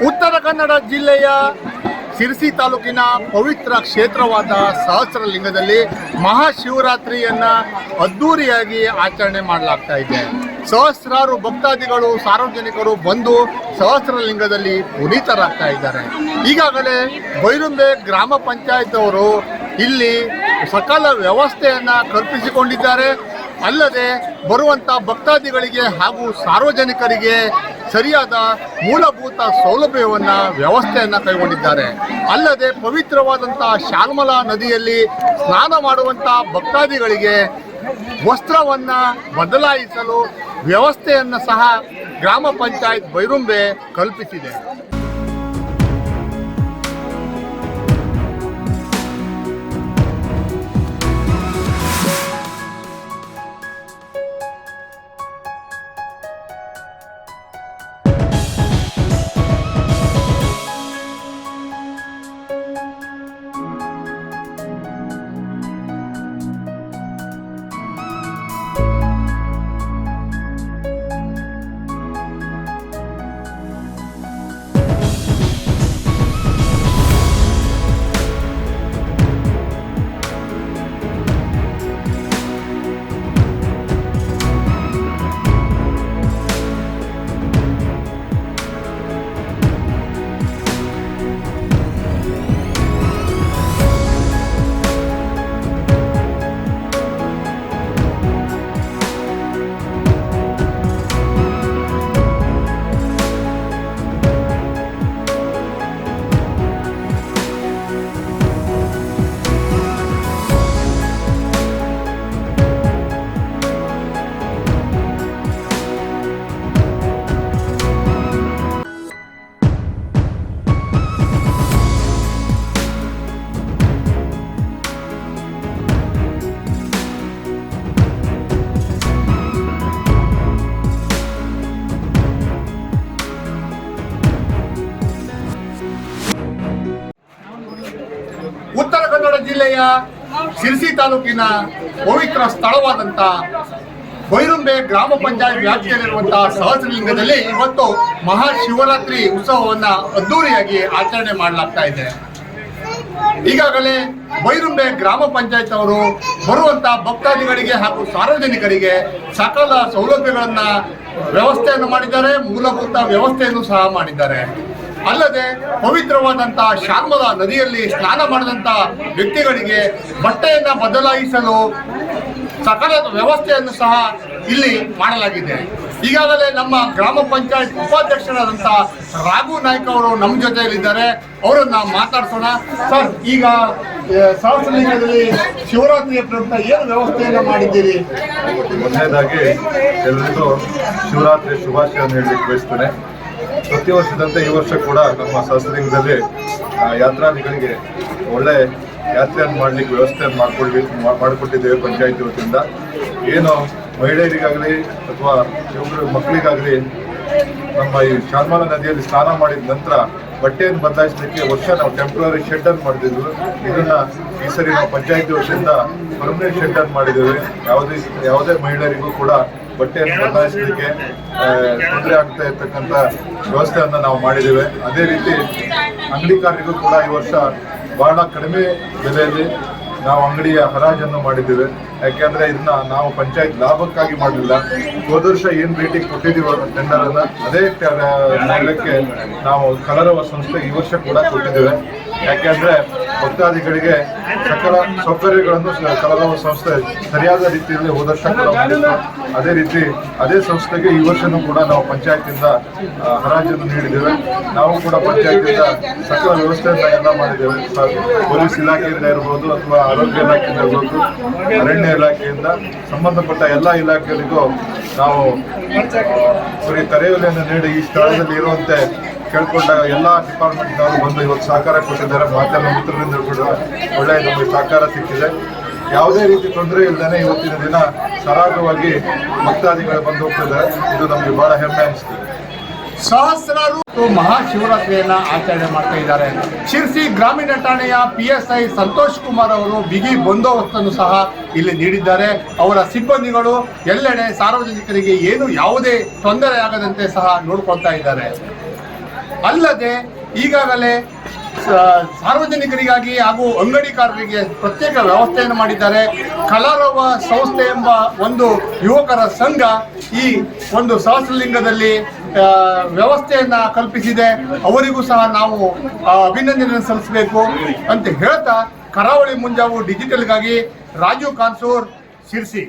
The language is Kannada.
ಉತ್ತರ ಕನ್ನಡ ಜಿಲ್ಲೆಯ ಶಿರಸಿ ತಾಲೂಕಿನ ಪವಿತ್ರ ಕ್ಷೇತ್ರವಾದ ಸಹಸ್ರಲಿಂಗದಲ್ಲಿ ಮಹಾಶಿವರಾತ್ರಿಯನ್ನ ಅದ್ದೂರಿಯಾಗಿ ಆಚರಣೆ ಮಾಡಲಾಗ್ತಾ ಇದೆ. ಸಹಸ್ರಾರು ಭಕ್ತಾದಿಗಳು ಸಾರ್ವಜನಿಕರು ಬಂದು ಸಹಸ್ರಲಿಂಗದಲ್ಲಿ ಪುನೀತರಾಗ್ತಾ ಇದ್ದಾರೆ. ಈಗಾಗಲೇ ಬೈರುಂಬೆ ಗ್ರಾಮ ಪಂಚಾಯತ್ ಅವರು ಇಲ್ಲಿ ಸಕಲ ವ್ಯವಸ್ಥೆಯನ್ನು ಕಲ್ಪಿಸಿಕೊಂಡಿದ್ದಾರೆ. ಅಲ್ಲದೆ ಬರುವಂಥ ಭಕ್ತಾದಿಗಳಿಗೆ ಹಾಗೂ ಸಾರ್ವಜನಿಕರಿಗೆ ಸರಿಯಾದ ಮೂಲಭೂತ ಸೌಲಭ್ಯವನ್ನು ವ್ಯವಸ್ಥೆಯನ್ನು ಕೈಗೊಂಡಿದ್ದಾರೆ. ಅಲ್ಲದೆ ಪವಿತ್ರವಾದಂಥ ಶಾಲ್ಮಲಾ ನದಿಯಲ್ಲಿ ಸ್ನಾನ ಮಾಡುವಂಥ ಭಕ್ತಾದಿಗಳಿಗೆ ವಸ್ತ್ರವನ್ನು ಬದಲಾಯಿಸಲು ವ್ಯವಸ್ಥೆಯನ್ನು ಸಹ ಗ್ರಾಮ ಪಂಚಾಯತ್ ಬೈರುಂಬೆ ಕಲ್ಪಿಸಿದೆ. ಉತ್ತರ ಕನ್ನಡ ಜಿಲ್ಲೆಯ ಶಿರಸಿ ತಾಲೂಕಿನ ಪವಿತ್ರ ಸ್ಥಳವಾದಂಥ ಬೈರುಂಬೆ ಗ್ರಾಮ ಪಂಚಾಯತ್ ವ್ಯಾಪ್ತಿಯಲ್ಲಿರುವಂತಹ ಸಹಸ್ರಲಿಂಗದಲ್ಲಿ ಇವತ್ತು ಮಹಾಶಿವರಾತ್ರಿ ಉತ್ಸವವನ್ನು ಅದ್ದೂರಿಯಾಗಿ ಆಚರಣೆ ಮಾಡಲಾಗ್ತಾ ಇದೆ. ಈಗಾಗಲೇ ಬೈರುಂಬೆ ಗ್ರಾಮ ಪಂಚಾಯತ್ ಅವರು ಬರುವಂತಹ ಭಕ್ತಾದಿಗಳಿಗೆ ಹಾಗೂ ಸಾರ್ವಜನಿಕರಿಗೆ ಸಕಲ ಸೌಲಭ್ಯಗಳನ್ನ ವ್ಯವಸ್ಥೆಯನ್ನು ಮಾಡಿದ್ದಾರೆ, ಮೂಲಭೂತ ವ್ಯವಸ್ಥೆಯನ್ನು ಸಹ ಮಾಡಿದ್ದಾರೆ. ಅಲ್ಲದೆ ಪವಿತ್ರವಾದಂತಹ ಶಾಲ್ಮಲಾ ನದಿಯಲ್ಲಿ ಸ್ನಾನ ಮಾಡಿದಂಥ ವ್ಯಕ್ತಿಗಳಿಗೆ ಬಟ್ಟೆಯನ್ನು ಬದಲಾಯಿಸಲು ಸಕಲ ವ್ಯವಸ್ಥೆಯನ್ನು ಸಹ ಇಲ್ಲಿ ಮಾಡಲಾಗಿದೆ. ಈಗಾಗಲೇ ನಮ್ಮ ಗ್ರಾಮ ಪಂಚಾಯತ್ ಉಪಾಧ್ಯಕ್ಷರಾದಂಥ ರಾಘು ನಾಯ್ಕ ಅವರು ನಮ್ಮ ಜೊತೆಯಲ್ಲಿದ್ದಾರೆ. ಅವರನ್ನ ಮಾತಾಡ್ಸೋಣ. ಸರ್, ಈಗ ಸಹಸ್ರಲಿಂಗದಲ್ಲಿ ಶಿವರಾತ್ರಿಯ ಪ್ರಯುಕ್ತ ಏನು ವ್ಯವಸ್ಥೆಯನ್ನು ಮಾಡಿದ್ದೀರಿ? ಮೊದಲನೇದಾಗಿ ಎಲ್ಲರಿಗೂ ಶಿವರಾತ್ರಿ ಶುಭಾಶಯವನ್ನು ಹೇಳಲಿಕ್ಕೆ ಬಯಸ್ತೇನೆ. ಪ್ರತಿ ವರ್ಷದಂತೆ ಈ ವರ್ಷ ಕೂಡ ನಮ್ಮ ಸಹಸ್ರಲಿಂಗದಲ್ಲಿ ಯಾತ್ರಾರ್ಥಿಗಳಿಗೆ ಒಳ್ಳೆ ಯಾತ್ರೆಯನ್ನು ಮಾಡಲಿಕ್ಕೆ ವ್ಯವಸ್ಥೆಯನ್ನು ಮಾಡಿಕೊಟ್ಟಿದ್ದೇವೆ ಪಂಚಾಯತಿ ವತಿಯಿಂದ. ಏನು ಮಹಿಳೆಯರಿಗಾಗಲಿ ಅಥವಾ ಯುವಕರು ಮಕ್ಕಳಿಗಾಗಲಿ ನಮ್ಮ ಈ ಶಾಲ್ಮಲಾ ನದಿಯಲ್ಲಿ ಸ್ನಾನ ಮಾಡಿದ ನಂತರ ಬಟ್ಟೆಯನ್ನು ಬದಲಾಯಿಸಲಿಕ್ಕೆ ವರ್ಷ ನಾವು ಟೆಂಪ್ರರಿ ಶೆಡ್ ಅನ್ನು ಮಾಡಿದ್ವಿ. ಇದನ್ನ ಈ ಸರಿ ನಾವು ಪಂಚಾಯತಿ ವತಿಯಿಂದ ಪರ್ಮನೆಂಟ್ ಶೆಡ್ ಅನ್ನು ಮಾಡಿದ್ದೇವೆ. ಯಾವುದೇ ಮಹಿಳೆಯರಿಗೂ ಕೂಡ ಬಟ್ಟೆಯನ್ನು ಬದಲಾಯಿಸಲಿಕ್ಕೆ ತೊಂದರೆ ಆಗ್ತಾ ಇರ್ತಕ್ಕಂಥ ವ್ಯವಸ್ಥೆಯನ್ನು ನಾವು ಮಾಡಿದ್ದೇವೆ. ಅದೇ ರೀತಿ ಅಂಗಡಿಕಾರರಿಗೂ ಕೂಡ ಈ ವರ್ಷ ಬಹಳ ಕಡಿಮೆ ಬೆಲೆಯಲ್ಲಿ ನಾವು ಅಂಗಡಿಯ ಹರಾಜನ್ನು ಮಾಡಿದ್ದೇವೆ. ಯಾಕೆಂದ್ರೆ ಇದನ್ನ ನಾವು ಪಂಚಾಯತ್ ಲಾಭಕ್ಕಾಗಿ ಮಾಡಲಿಲ್ಲ. ಹೋದ ವರ್ಷ ಏನು ರೇಟಿಗೆ ಕೊಟ್ಟಿದ್ದೀವೋ ಟೆಂಡರ್ ಅನ್ನ ಅದೇ ಮೌಲ್ಯಕ್ಕೆ ನಾವು ಕಲರವ ಸಂಸ್ಥೆ ಈ ವರ್ಷ ಕೂಡ ಕೊಟ್ಟಿದ್ದೇವೆ. ಯಾಕೆಂದ್ರೆ ಭಕ್ತಾದಿಗಳಿಗೆ ಸಕಲ ಸೌಕರ್ಯಗಳನ್ನು ಕಲರವ ಸಂಸ್ಥೆ ಸರಿಯಾದ ರೀತಿಯಲ್ಲಿ ಹೋದ ವರ್ಷ ಕೂಡ ಮಾಡಿತ್ತು. ಅದೇ ರೀತಿ ಅದೇ ಸಂಸ್ಥೆಗೆ ಈ ವರ್ಷನೂ ಕೂಡ ನಾವು ಪಂಚಾಯತಿಂದ ಹರಾಜನ್ನು ನೀಡಿದ್ದೇವೆ. ನಾವು ಕೂಡ ಪಂಚಾಯತಿಂದ ಸಕಲ ವ್ಯವಸ್ಥೆಯನ್ನ ಎಲ್ಲ ಮಾಡಿದ್ದೇವೆ. ಪೊಲೀಸ್ ಇಲಾಖೆಯಿಂದ ಇರ್ಬೋದು ಅಥವಾ ಆರೋಗ್ಯ ಇಲಾಖೆಯಿಂದ ಇರ್ಬೋದು, ಅರಣ್ಯ ಇಲಾಖೆಯಿಂದ ಸಂಬಂಧಪಟ್ಟ ಎಲ್ಲ ಇಲಾಖೆಗಳಿಗೂ ನಾವು ಅವರಿಗೆ ಕರೆಯೋಲೆಯನ್ನು ನೀಡಿ ಈ ಸ್ಥಳದಲ್ಲಿ ಇರುವಂತೆ ಕೇಳ್ಕೊಂಡಾಗ ಎಲ್ಲ ಡಿಪಾರ್ಟ್ಮೆಂಟ್ನವರು ಬಂದು ಇವತ್ತು ಸಹಕಾರ ಕೊಟ್ಟಿದ್ದಾರೆ. ಮಾಧ್ಯಮ ಮಿತ್ರರಿಂದ ಕೂಡ ಒಳ್ಳೆಯ ನಮಗೆ ಸಹಕಾರ ಸಿಕ್ಕಿದೆ. ಯಾವುದೇ ರೀತಿ ತೊಂದರೆ ಇಲ್ಲದೇ ಇವತ್ತಿನ ದಿನ ಸರಾಗವಾಗಿ ಭಕ್ತಾದಿಗಳು ಬಂದು ಹೋಗ್ತಿದ್ದಾರೆ. ಇದು ನಮಗೆ ಬಹಳ ಹೆಮ್ಮೆ ಅನಿಸ್ತದೆ. ಸಹಸ್ರಾರು ಮಹಾಶಿವರಾತ್ರಿಯನ್ನ ಆಚರಣೆ ಮಾಡ್ತಾ ಇದ್ದಾರೆ. ಶಿರಸಿ ಗ್ರಾಮೀಣ ಠಾಣೆಯ PSI ಸಂತೋಷ್ ಕುಮಾರ್ ಅವರು ಬಿಗಿ ಬಂದೋಬಸ್ತನ್ನು ಸಹ ಇಲ್ಲಿ ನೀಡಿದ್ದಾರೆ. ಅವರ ಸಿಬ್ಬಂದಿಗಳು ಎಲ್ಲೆಡೆ ಸಾರ್ವಜನಿಕರಿಗೆ ಯಾವುದೇ ತೊಂದರೆ ಆಗದಂತೆ ಸಹ ನೋಡ್ಕೊಳ್ತಾ ಇದ್ದಾರೆ. ಅಲ್ಲದೆ ಈಗಾಗಲೇ ಸಾರ್ವಜನಿಕರಿಗಾಗಿ ಹಾಗೂ ಅಂಗಡಿಕಾರರಿಗೆ ಪ್ರತ್ಯೇಕ ವ್ಯವಸ್ಥೆಯನ್ನು ಮಾಡಿದ್ದಾರೆ. ಕಲಾರವ ಸಂಸ್ಥೆ ಎಂಬ ಒಂದು ಯುವಕರ ಸಂಘ ಈ ಒಂದು ಸಹಸ್ರಲಿಂಗದಲ್ಲಿ ವ್ಯವಸ್ಥೆಯನ್ನು ಕಲ್ಪಿಸಿದೆ. ಅವರಿಗೂ ಸಹ ನಾವು ಅಭಿನಂದನೆ ಸಲ್ಲಿಸಬೇಕು ಅಂತ ಹೇಳ್ತಾ, ಕರಾವಳಿ ಮುಂಜಾವು ಡಿಜಿಟಲ್ಗಾಗಿ ರಾಜು ಕಾನ್ಸೂರ್, ಶಿರ್ಸಿ.